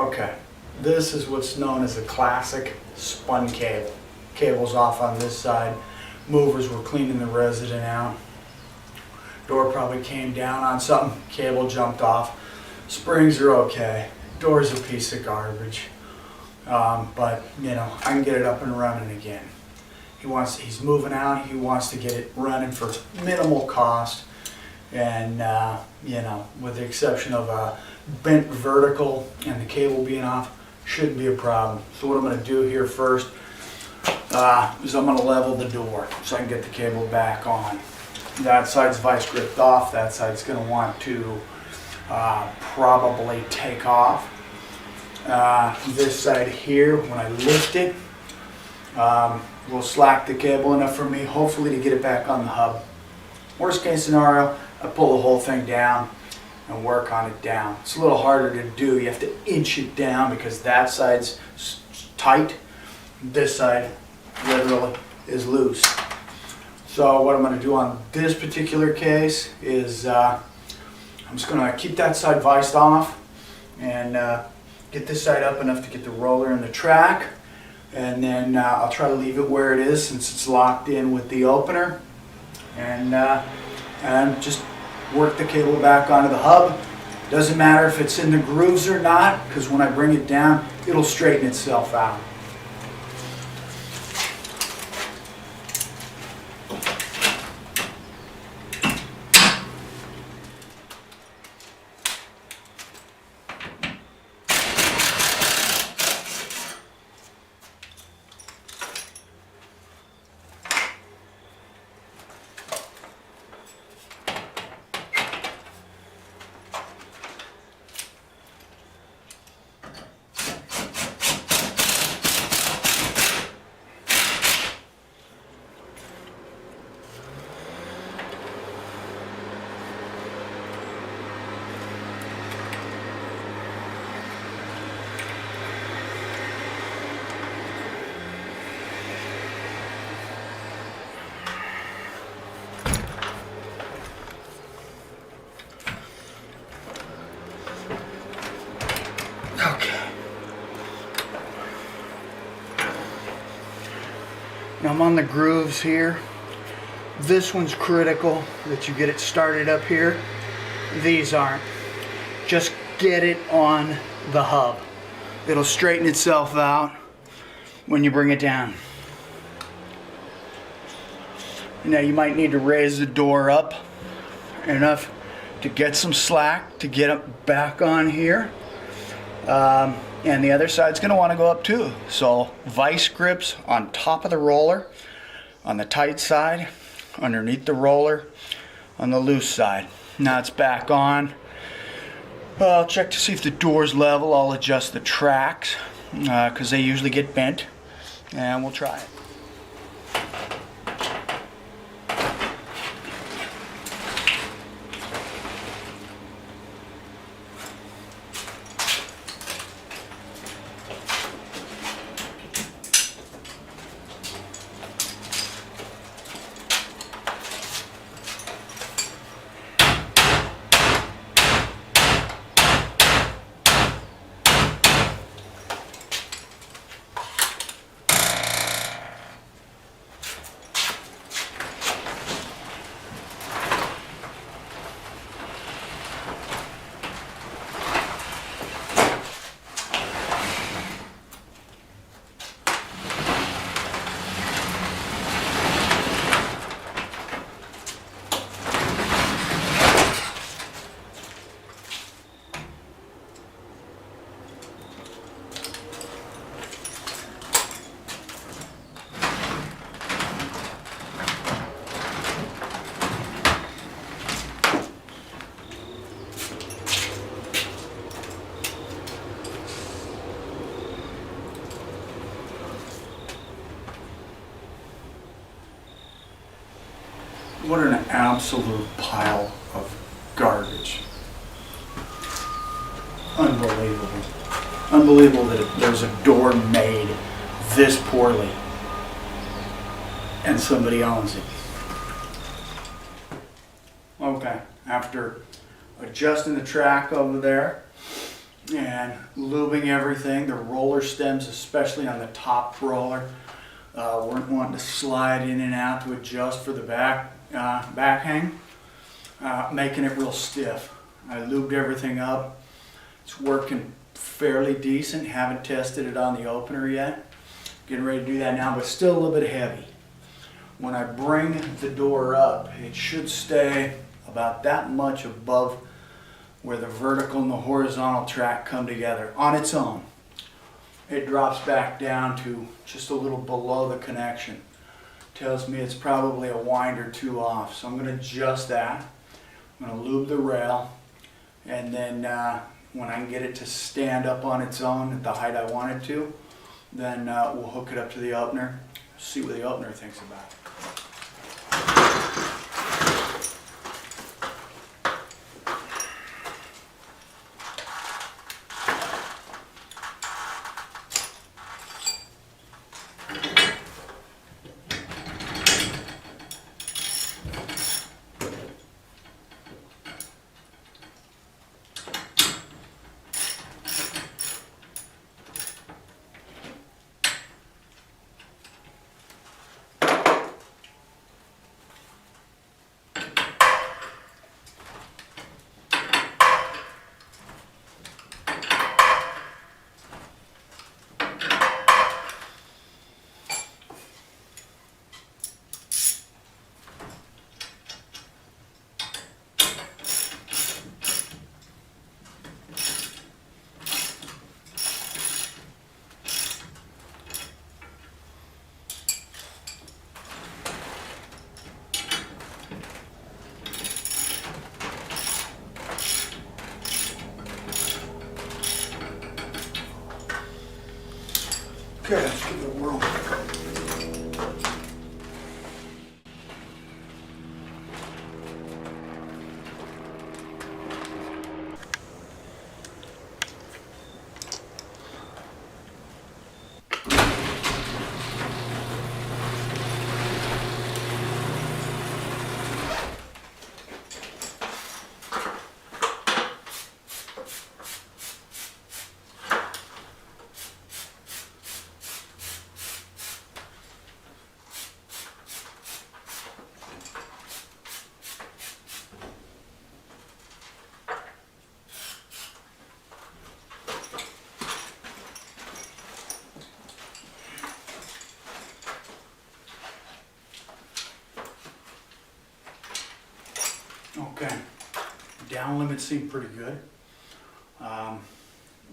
Okay, this is what's known as a classic spun cable. Cable's off on this side. Movers were cleaning the resident out. Door probably came down on something. Cable jumped off. Springs are okay. Door's a piece of garbage. But you know, I can get it up and running again. He's moving out. He wants to get it running for minimal cost. And you know, with the exception of a bent vertical and the cable being off, shouldn't be a problem. So what I'm going to do here first is I'm going to level the door so I can get the cable back on. That side's vice gripped off. That side's going to want to probably take off. This side here, when I lift it, will slack the cable enough for me, hopefully, to get it back on the hub. Worst case scenario, I pull the whole thing down and work on it down. It's a little harder to do. You have to inch it down because that side's tight. This side literally is loose. So what I'm going to do on this particular case is I'm just going to keep that side viced off and get this side up enough to get the roller in the track. And then I'll try to leave it where it is since it's locked in with the opener. And just work the cable back onto the hub. Doesn't matter if it's in the grooves or not, because when I bring it down, it'll straighten itself out. Now I'm on the grooves here. This one's critical that you get it started up here. These aren't. Just get it on the hub. It'll straighten itself out when you bring it down. Now you might need to raise the door up enough to get some slack to get it back on here. And the other side's going to want to go up too. So vice grips on top of the roller, on the tight side, underneath the roller, on the loose side. Now it's back on. I'll check to see if the door's level. I'll adjust the tracks because they usually get bent, and we'll try it. What an absolute pile of garbage. Unbelievable. Unbelievable that there's a door made this poorly and somebody owns it. Okay, after adjusting the track over there, and lubing everything, the roller stems, especially on the top roller. Weren't wanting to slide in and out to adjust for the back hang, making it real stiff. I lubed everything up. It's working fairly decent. Haven't tested it on the opener yet. Getting ready to do that now, but still a little bit heavy. When I bring the door up, it should stay about that much above where the vertical and the horizontal track come together on its own. It drops back down to just a little below the connection. Tells me it's probably a wind or two off. So I'm going to adjust that. I'm going to lube the rail, and then when I can get it to stand up on its own at the height I want it to, then we'll hook it up to the opener, see what the opener thinks about it. Okay, let's give it a whirl. Okay, down limit seemed pretty good.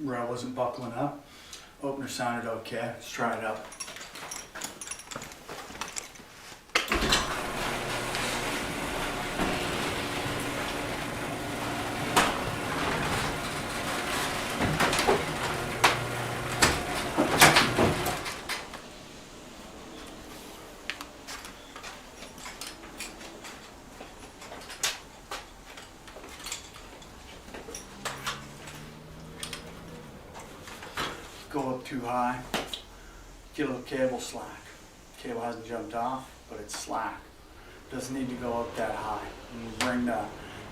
Rail wasn't buckling up. Opener sounded okay. Let's try it up. Go up too high, get a little cable slack. Cable hasn't jumped off, but it's slack. Doesn't need to go up that high. You bring the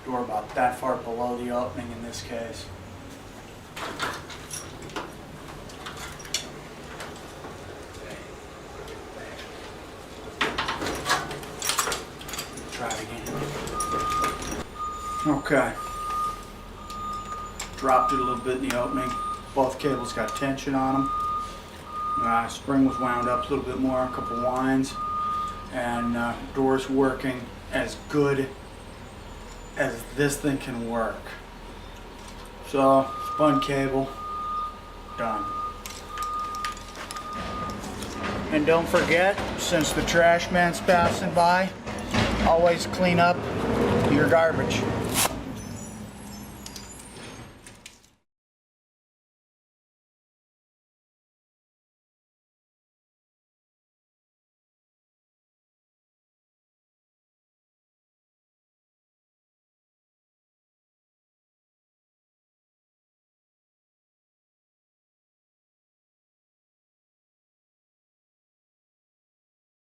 door about that far below the opening in this case. Try it again. Okay. Dropped it a little bit in the opening. Both cables got tension on them. Spring was wound up a little bit more, a couple winds, and door's working as good as this thing can work. So, spun cable, done. And don't forget, since the trash man's passing by, always clean up your garbage.